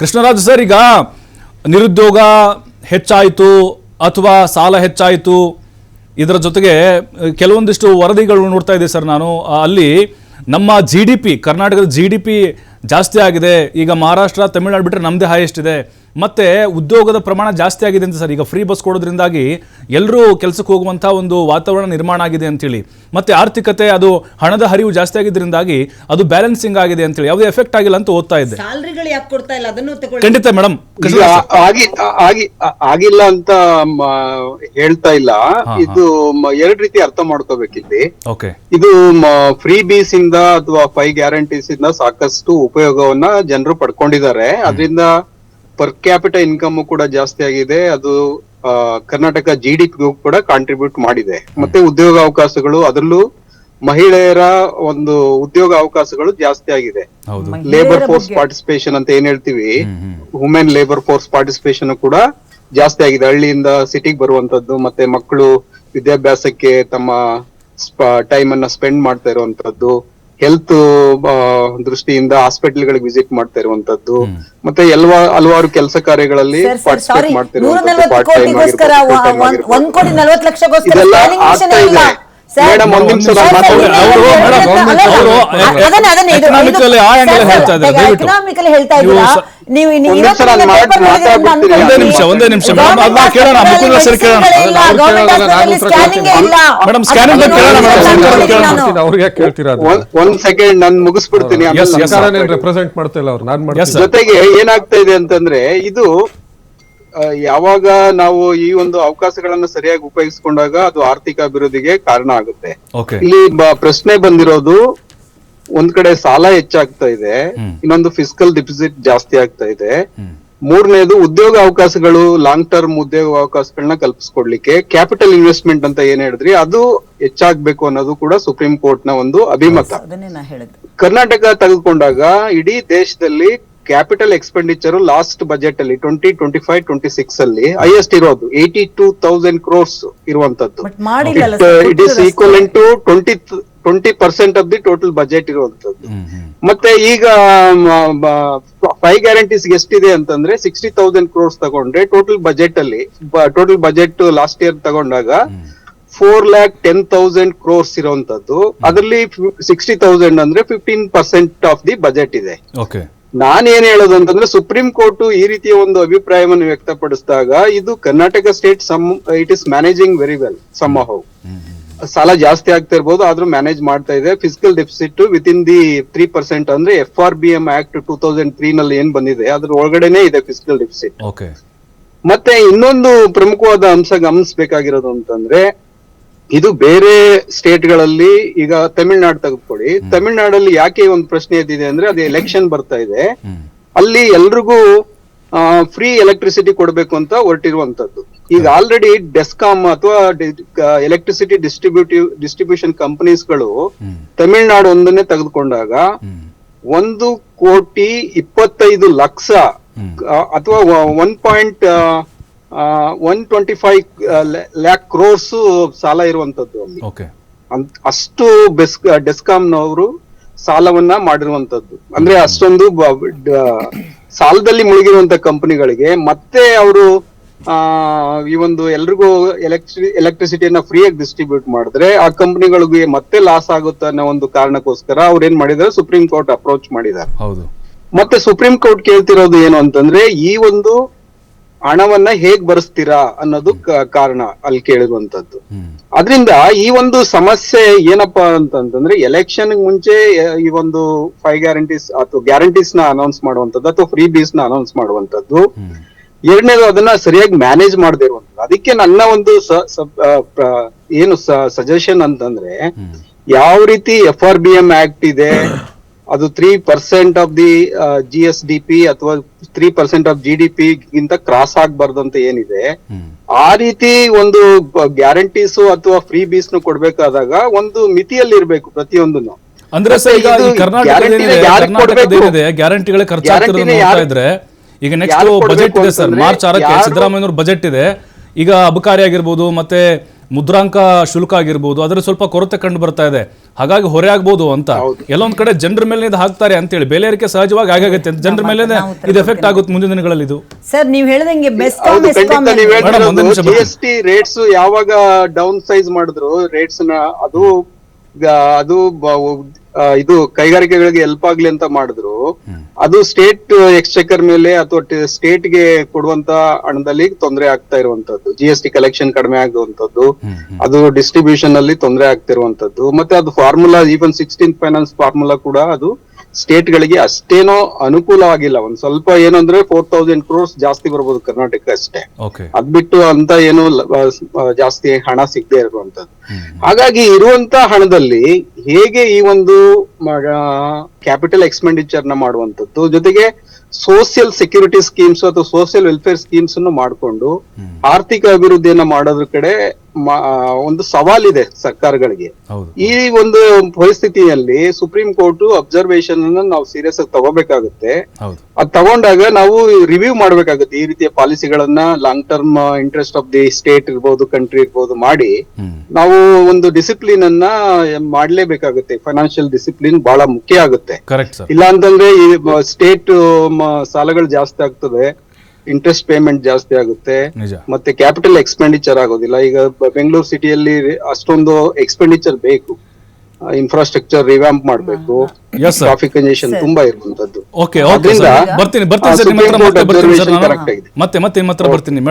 Krishnaraj sir, ಈಗ ನಿರುದ್ಯೋಗ ಹೆಚ್ಚಾಯಿತು ಅಥವಾ ಸಾಲ ಹೆಚ್ಚಾಯಿತು, ಇದರ ಜೊತೆಗೆ ಕೆಲವೊಂದಿಷ್ಟು ವರದಿಗಳು ನೋಡ್ತಾ ಇದ್ದೆ ಸರ್ ನಾನು. ಅಲ್ಲಿ ನಮ್ಮ GDP, ಕರ್ನಾಟಕದ GDP ಜಾಸ್ತಿ ಆಗಿದೆ. ಈಗ ಮಹಾರಾಷ್ಟ್ರ, ತಮಿಳುನಾಡು ಬಿಟ್ಟರೆ ನಮ್ಮದೇ ಹೈಯೆಸ್ಟ್ ಇದೆ. ಮತ್ತೆ ಉದ್ಯೋಗದ ಪ್ರಮಾಣ ಜಾಸ್ತಿ ಆಗಿದೆ ಅಂತ ಸರ್. ಈಗ ಫ್ರೀ ಬಸ್ ಕೊಡೋದ್ರಿಂದಾಗಿ ಎಲ್ಲರೂ ಕೆಲಸಕ್ಕೆ ಹೋಗುವಂಥ ಒಂದು ವಾತಾವರಣ ನಿರ್ಮಾಣ ಆಗಿದೆ ಅಂತೇಳಿ, ಮತ್ತೆ ಆರ್ಥಿಕತೆ ಅದು ಹಣದ ಹರಿವು ಜಾಸ್ತಿ ಆಗಿದ್ರಿಂದಾಗಿ ಅದು ಬ್ಯಾಲೆನ್ಸಿಂಗ್ ಆಗಿದೆ ಅಂತೇಳಿ, ಯಾವುದೇ ಎಫೆಕ್ಟ್ ಆಗಿಲ್ಲ ಅಂತ ಓದ್ತಾ ಇದ್ದೆ. ಸ್ಯಾಲರಿಗಳು ಯಾಕೆ ಕೊಡ್ತಾ ಇಲ್ಲ ಅದನ್ನು ತಗೊಳ್ಳಿ. ಖಂಡಿತ ಮೇಡಮ್, ಆಗಿಲ್ಲ ಅಂತ ಹೇಳ್ತಾ ಇಲ್ಲ. ಇದು ಎರಡ್ ರೀತಿ ಅರ್ಥ ಮಾಡ್ಕೋಬೇಕಿಲ್ಲಿ. ಓಕೆ, ಇದು ಫ್ರೀ ಬೀಸ್ ಇಂದ ಅಥವಾ 5 ಗ್ಯಾರಂಟೀಸ್ ಇಂದ ಸಾಕಷ್ಟು ಉಪಯೋಗವನ್ನ ಜನರು ಪಡ್ಕೊಂಡಿದ್ದಾರೆ. ಅದರಿಂದ ಪರ್ ಕ್ಯಾಪಿಟಲ್ ಇನ್ಕಮ್ ಕೂಡ ಜಾಸ್ತಿ ಆಗಿದೆ. ಅದು ಕರ್ನಾಟಕ GDP ಕೂಡ ಕಾಂಟ್ರಿಬ್ಯೂಟ್ ಮಾಡಿದೆ. ಮತ್ತೆ ಉದ್ಯೋಗ ಅವಕಾಶಗಳು, ಅದರಲ್ಲೂ ಮಹಿಳೆಯರ ಒಂದು ಉದ್ಯೋಗ ಅವಕಾಶಗಳು ಜಾಸ್ತಿ ಆಗಿದೆ. ಲೇಬರ್ ಫೋರ್ಸ್ ಪಾರ್ಟಿಸಿಪೇಷನ್ ಅಂತ ಏನ್ ಹೇಳ್ತೀವಿ, ವುಮೆನ್ ಲೇಬರ್ ಫೋರ್ಸ್ ಪಾರ್ಟಿಸಿಪೇಷನ್ ಕೂಡ ಜಾಸ್ತಿ ಆಗಿದೆ. ಹಳ್ಳಿಯಿಂದ ಸಿಟಿಗೆ ಬರುವಂತದ್ದು, ಮತ್ತೆ ಮಕ್ಕಳು ವಿದ್ಯಾಭ್ಯಾಸಕ್ಕೆ ತಮ್ಮ ಟೈಮ್ ಅನ್ನ ಸ್ಪೆಂಡ್ ಮಾಡ್ತಾ ಇರುವಂತದ್ದು, ಹೆಲ್ತ್ ದೃಷ್ಟಿಯಿಂದ ಹಾಸ್ಪಿಟಲ್ಗಳಿಗೆ ವಿಸಿಟ್ ಮಾಡ್ತಾ ಇರುವಂತದ್ದು, ಮತ್ತೆ ಹಲವಾರು ಕೆಲಸ ಕಾರ್ಯಗಳಲ್ಲಿ ಪಾರ್ಟಿಸಿಪೇಟ್ ಮಾಡ್ತಿರುವಂತದ್ದು, ಪಾರ್ಟ್ ಟೈಮ್ ಇದೆಲ್ಲ ಆಗ್ತಾ ಇದೆ. ಮೇಡಮ್, ಒಂದ್ ನಿಮಿಷ ಒಂದೇ ನಿಮಿಷ ಕೇಳೋಣ. ಮುಕುಂದ ಸರ್ ಕೇಳೋಣ. ಒಂದ್ ಸೆಕೆಂಡ್ ನಾನು ಮುಗಿಸ್ಬಿಡ್ತೀನಿ. ರೆಪ್ರೆಸೆಂಟ್ ಮಾಡ್ತಾ ಇಲ್ಲ ಅವ್ರು. ಜೊತೆಗೆ ಏನಾಗ್ತಾ ಇದೆ ಅಂತಂದ್ರೆ, ಇದು ಯಾವಾಗ ನಾವು ಈ ಒಂದು ಅವಕಾಶಗಳನ್ನ ಸರಿಯಾಗಿ ಉಪಯೋಗಿಸಿಕೊಂಡಾಗ ಅದು ಆರ್ಥಿಕ ಅಭಿವೃದ್ಧಿಗೆ ಕಾರಣ ಆಗುತ್ತೆ. ಇಲ್ಲಿ ಪ್ರಶ್ನೆ ಬಂದಿರೋದು, ಒಂದ್ ಕಡೆ ಸಾಲ ಹೆಚ್ಚಾಗ್ತಾ ಇದೆ, ಇನ್ನೊಂದು ಫಿಸ್ಕಲ್ ಡಿಫಿಸಿಟ್ ಜಾಸ್ತಿ ಆಗ್ತಾ ಇದೆ, ಮೂರನೇದು ಉದ್ಯೋಗ ಅವಕಾಶಗಳು, ಲಾಂಗ್ ಟರ್ಮ್ ಉದ್ಯೋಗ ಅವಕಾಶಗಳನ್ನ ಕಲ್ಪಿಸ್ಕೊಡ್ಲಿಕ್ಕೆ ಕ್ಯಾಪಿಟಲ್ ಇನ್ವೆಸ್ಟ್ಮೆಂಟ್ ಅಂತ ಏನ್ ಹೇಳಿದ್ರಿ ಅದು ಹೆಚ್ಚಾಗ್ಬೇಕು ಅನ್ನೋದು ಕೂಡ ಸುಪ್ರೀಂ ಕೋರ್ಟ್ ನ ಒಂದು ಅಭಿಮತ. ಕರ್ನಾಟಕ ತೆಗೆದುಕೊಂಡಾಗ ಇಡೀ ದೇಶದಲ್ಲಿ ಕ್ಯಾಪಿಟಲ್ ಎಕ್ಸ್ಪೆಂಡಿಚರ್ ಲಾಸ್ಟ್ ಬಜೆಟ್ ಅಲ್ಲಿ 2025-26 ಅಲ್ಲಿ ಹೈಯೆಸ್ಟ್ ಇರೋದು 82,000 crores ಇರುವಂತದ್ದು. It is equivalent to 20% of the total budget ಇರುವಂತದ್ದು. ಮತ್ತೆ ಈಗ 5 ಗ್ಯಾರಂಟೀಸ್ ಎಷ್ಟಿದೆ ಅಂತಂದ್ರೆ 60,000 crores ತಗೊಂಡ್ರೆ ಟೋಟಲ್ ಬಜೆಟ್ ಲಾಸ್ಟ್ ಇಯರ್ ತಗೊಂಡಾಗ 4,10,000 crores ಇರುವಂತದ್ದು. ಅದರಲ್ಲಿ 60,000 ಅಂದ್ರೆ 15% ಆಫ್ ದಿ ಬಜೆಟ್ ಇದೆ. ನಾನೇನ್ ಹೇಳೋದು ಅಂತಂದ್ರೆ, ಸುಪ್ರೀಂ ಕೋರ್ಟ್ ಈ ರೀತಿಯ ಒಂದು ಅಭಿಪ್ರಾಯವನ್ನು ವ್ಯಕ್ತಪಡಿಸಿದಾಗ ಇದು Karnataka state it is managing very well. Somehow ಸಾಲ ಜಾಸ್ತಿ ಆಗ್ತಾ ಇರ್ಬೋದು, ಆದ್ರೂ ಮ್ಯಾನೇಜ್ ಮಾಡ್ತಾ ಇದೆ. Physical deficit with in the 3% ಅಂದ್ರೆ FRBM ಆಕ್ಟ್ 2003 ನಲ್ಲಿ ಏನ್ ಬಂದಿದೆ ಅದ್ರ ಒಳಗಡೆನೆ ಇದೆ ಫಿಸಿಕಲ್ ಡೆಫಿಸಿಟ್. ಮತ್ತೆ ಇನ್ನೊಂದು ಪ್ರಮುಖವಾದ ಅಂಶ ಗಮನಿಸಬೇಕಾಗಿರೋದು ಅಂತಂದ್ರೆ, ಇದು ಬೇರೆ ಸ್ಟೇಟ್ ಗಳಲ್ಲಿ, ಈಗ ತಮಿಳ್ನಾಡು ತೆಗೆದುಕೊಳ್ಳಿ. ತಮಿಳ್ನಾಡಲ್ಲಿ ಯಾಕೆ ಒಂದು ಪ್ರಶ್ನೆ ಎದ್ದಿದೆ ಅಂದ್ರೆ, ಅದು ಎಲೆಕ್ಷನ್ ಬರ್ತಾ ಇದೆ, ಅಲ್ಲಿ ಎಲ್ರಿಗೂ ಫ್ರೀ ಎಲೆಕ್ಟ್ರಿಸಿಟಿ ಕೊಡ್ಬೇಕು ಅಂತ ಹೊರಟಿರುವಂತದ್ದು. ಈಗ ಆಲ್ರೆಡಿ ಡೆಸ್ಕಾಮ್ ಅಥವಾ ಎಲೆಕ್ಟ್ರಿಸಿಟಿ ಡಿಸ್ಟ್ರಿಬ್ಯೂಷನ್ ಕಂಪನೀಸ್ಗಳು ತಮಿಳ್ನಾಡು ಒಂದನ್ನೇ ತೆಗೆದುಕೊಂಡಾಗ 1,25,00,000 ಅಥವಾ 1.125 lakh crores ಸಾಲ ಇರುವಂತದ್ದು ಅಲ್ಲಿ. ಅಷ್ಟು ಡೆಸ್ಕಾಂನವರು ಸಾಲವನ್ನ ಮಾಡಿರುವಂತದ್ದು. ಅಂದ್ರೆ ಅಷ್ಟೊಂದು ಸಾಲದಲ್ಲಿ ಮುಳುಗಿರುವಂತ ಕಂಪನಿಗಳಿಗೆ ಮತ್ತೆ ಅವರು ಈ ಒಂದು ಎಲ್ರಿಗೂ ಎಲೆಕ್ಟ್ರಿಸಿಟಿಯನ್ನ ಫ್ರೀಯಾಗಿ ಡಿಸ್ಟ್ರಿಬ್ಯೂಟ್ ಮಾಡಿದ್ರೆ ಆ ಕಂಪನಿಗಳಿಗೆ ಮತ್ತೆ ಲಾಸ್ ಆಗುತ್ತೆ ಅನ್ನೋ ಒಂದು ಕಾರಣಕ್ಕೋಸ್ಕರ ಅವ್ರು ಏನ್ ಮಾಡಿದಾರೆ, ಸುಪ್ರೀಂ ಕೋರ್ಟ್ ಅಪ್ರೋಚ್ ಮಾಡಿದ್ದಾರೆ. ಮತ್ತೆ ಸುಪ್ರೀಂ ಕೋರ್ಟ್ ಕೇಳ್ತಿರೋದು ಏನು ಅಂತಂದ್ರೆ, ಈ ಒಂದು ಹಣವನ್ನ ಹೇಗ್ ಬರೆಸ್ತೀರಾ ಅನ್ನೋದು ಕಾರಣ ಅಲ್ಲಿ ಕೇಳಿರುವಂತದ್ದು. ಅದರಿಂದ ಈ ಒಂದು ಸಮಸ್ಯೆ ಏನಪ್ಪಾ ಅಂತಂದ್ರೆ, ಎಲೆಕ್ಷನ್ ಮುಂಚೆ ಈ ಒಂದು 5 ಗ್ಯಾರಂಟೀಸ್ ಅಥವಾ ಗ್ಯಾರಂಟೀಸ್ ನ ಅನೌನ್ಸ್ ಮಾಡುವಂತದ್ದು ಅಥವಾ ಫ್ರೀ ಬೀಸ್ ನ ಅನೌನ್ಸ್ ಮಾಡುವಂತದ್ದು. ಎರಡನೇದು, ಅದನ್ನ ಸರಿಯಾಗಿ ಮ್ಯಾನೇಜ್ ಮಾಡದೇ ಇರುವಂತದ್ದು. ಅದಕ್ಕೆ ನನ್ನ ಒಂದು ಏನು ಸಜೆಷನ್ ಅಂತಂದ್ರೆ, ಯಾವ ರೀತಿ FRBM ಆಕ್ಟ್ ಇದೆ, ಅದು 3% ಆಫ್ ದಿ GSDP ಅಥವಾ 3% ಆಫ್ GDP ಗಿಂತ ಕ್ರಾಸ್ ಆಗ್ಬಾರ್ದು ಅಂತ ಏನಿದೆ, ಆ ರೀತಿ ಒಂದು ಗ್ಯಾರಂಟೀಸ್ ಅಥವಾ ಫ್ರೀ ಬೀಸ್ ನು ಕೊಡ್ಬೇಕಾದಾಗ ಒಂದು ಮಿತಿಯಲ್ಲಿ ಇರ್ಬೇಕು ಪ್ರತಿಯೊಂದನ್ನು. ಅಂದ್ರೆ ಸರ್, ಈಗ ಗ್ಯಾರಂಟಿಗಳೇ ಖರ್ಚಾಗ್ತಿರೋದು ನೋಡ್ತಾ ಇದ್ರೆ, ಈಗ ನೆಕ್ಸ್ಟ್ ಬಜೆಟ್ ಇದೆ ಸರ್, ಮಾರ್ಚ್ 6ಕ್ಕೆ ಸಿದ್ದರಾಮಯ್ಯನವ್ರ ಬಜೆಟ್ ಇದೆ. ಈಗ ಅಬಕಾರಿ ಆಗಿರ್ಬೋದು, ಮತ್ತೆ ಮುದ್ರಾಂಕ ಶುಲ್ಕ ಆಗಿರ್ಬೋದು ಅದರ ಸ್ವಲ್ಪ ಕೊರತೆ ಕಂಡು ಬರ್ತಾ ಇದೆ, ಹಾಗಾಗಿ ಹೊರೆ ಆಗ್ಬೋದು ಅಂತ. ಎಲ್ಲೊಂದ್ ಕಡೆ ಜನರ ಮೇಲೆ ಇದು ಹಾಕ್ತಾರೆ ಅಂತೇಳಿ ಬೆಲೆ ಏರಿಕೆ ಸಹಜವಾಗಿ ಆಗಾಗುತ್ತೆ ಅಂತ ಜನರ ಮೇಲೆ ಇದು ಎಫೆಕ್ಟ್ ಆಗುತ್ತೆ ಮುಂದಿನ ದಿನಗಳಲ್ಲಿ. ಇದು ಸರ್ ನೀವ್ ಹೇಳ್ದಂಗೆ ಹೌದು, ಖಂಡಿತ ನೀವ್ ಮೇಡಮ್, ಒಂದೇ ನಿಮಿಷ ಬರ್ತೀನಿ. GST ರೇಟ್ಸ್ ಯಾವಾಗ ಡೌನ್ ಸೈಜ್ ಮಾಡಿದ್ರು ರೇಟ್ಸ್ ನ ಅದು ಇದು ಕೈಗಾರಿಕೆಗಳಿಗೆ ಹೆಲ್ಪ್ ಆಗ್ಲಿ ಅಂತ ಮಾಡಿದ್ರು. ಅದು ಸ್ಟೇಟ್ ಎಕ್ಸ್ಚೆಕರ್ ಮೇಲೆ ಅಥವಾ ಸ್ಟೇಟ್ ಗೆ ಕೊಡುವಂತ ಹಣದಲ್ಲಿ ತೊಂದರೆ ಆಗ್ತಾ ಇರುವಂತದ್ದು, GST ಕಲೆಕ್ಷನ್ ಕಡಿಮೆ ಆಗುವಂತದ್ದು, ಅದು ಡಿಸ್ಟ್ರಿಬ್ಯೂಷನ್ ಅಲ್ಲಿ ತೊಂದರೆ ಆಗ್ತಿರುವಂತದ್ದು. ಮತ್ತೆ ಅದು formula even 16th finance formula ಕೂಡ ಅದು ಸ್ಟೇಟ್ ಗಳಿಗೆ ಅಷ್ಟೇನೋ ಅನುಕೂಲ ಆಗಿಲ್ಲ. ಒಂದ್ ಸ್ವಲ್ಪ ಏನಂದ್ರೆ 4000 crores ಜಾಸ್ತಿ ಬರ್ಬೋದು ಕರ್ನಾಟಕ ಅಷ್ಟೇ, ಅದ್ ಬಿಟ್ಟು ಅಂತ ಏನು ಜಾಸ್ತಿ ಹಣ ಸಿಗದೆ ಇರುವಂತದ್ದು. ಹಾಗಾಗಿ ಇರುವಂತ ಹಣದಲ್ಲಿ ಹೇಗೆ ಈ ಒಂದು ಕ್ಯಾಪಿಟಲ್ ಎಕ್ಸ್ಪೆಂಡಿಚರ್ ನ ಮಾಡುವಂತದ್ದು, ಜೊತೆಗೆ ಸೋಷಿಯಲ್ ಸೆಕ್ಯೂರಿಟಿ ಸ್ಕೀಮ್ಸ್ ಅಥವಾ ಸೋಷಿಯಲ್ ವೆಲ್ಫೇರ್ ಸ್ಕೀಮ್ಸ್ ಅನ್ನು ಮಾಡಿಕೊಂಡು ಆರ್ಥಿಕ ಅಭಿವೃದ್ಧಿಯನ್ನ ಮಾಡೋದ್ರ ಕಡೆ ಒಂದು ಸವಾಲಿದೆ ಸರ್ಕಾರಗಳಿಗೆ. ಈ ಒಂದು ಪರಿಸ್ಥಿತಿಯಲ್ಲಿ ಸುಪ್ರೀಂ ಕೋರ್ಟ್ ಅಬ್ಸರ್ವೇಷನ್ ಅನ್ನ ನಾವು ಸೀರಿಯಸ್ ಆಗಿ ತಗೋಬೇಕಾಗುತ್ತೆ. ಅದ್ ತಗೊಂಡಾಗ ನಾವು ರಿವ್ಯೂ ಮಾಡ್ಬೇಕಾಗುತ್ತೆ. ಈ ರೀತಿಯ ಪಾಲಿಸಿಗಳನ್ನ long term interest of the state ಇರ್ಬೋದು, ಕಂಟ್ರಿ ಇರ್ಬೋದು ಮಾಡಿ ನಾವು ಒಂದು ಡಿಸಿಪ್ಲಿನ್ ಅನ್ನ ಮಾಡ್ಲೇಬೇಕಾಗುತ್ತೆ. ಫೈನಾನ್ಷಿಯಲ್ ಡಿಸಿಪ್ಲಿನ್ ಬಹಳ ಮುಖ್ಯ ಆಗುತ್ತೆ. ಇಲ್ಲ ಅಂತಂದ್ರೆ ಈ ಸ್ಟೇಟ್ ಸಾಲಗಳು ಜಾಸ್ತಿ ಆಗ್ತದೆ, ಇಂಟ್ರೆಸ್ಟ್ ಪೇಮೆಂಟ್ ಜಾಸ್ತಿ ಆಗುತ್ತೆ, ಮತ್ತೆ ಕ್ಯಾಪಿಟಲ್ ಎಕ್ಸ್ಪೆಂಡಿಚರ್ ಆಗೋದಿಲ್ಲ. ಈಗ ಬೆಂಗಳೂರು ಸಿಟಿಯಲ್ಲಿ ಅಷ್ಟೊಂದು ಎಕ್ಸ್ಪೆಂಡಿಚರ್ ಬೇಕು, ಇನ್ಫ್ರಾಸ್ಟ್ರಕ್ಚರ್ ರಿವ್ಯಾಂಪ್ ಮಾಡಬೇಕು, ಟ್ರಾಫಿಕ್ ಕಂಜೆಷನ್ ತುಂಬಾ ಇರುವಂತದ್ದು. ಬರ್ತೀನಿ ಕರೆಕ್ಟ್ ಆಗಿದೆ. ಮತ್ತೆ ನಿಮ್ಮ ಹತ್ರ ಬರ್ತೀನಿ.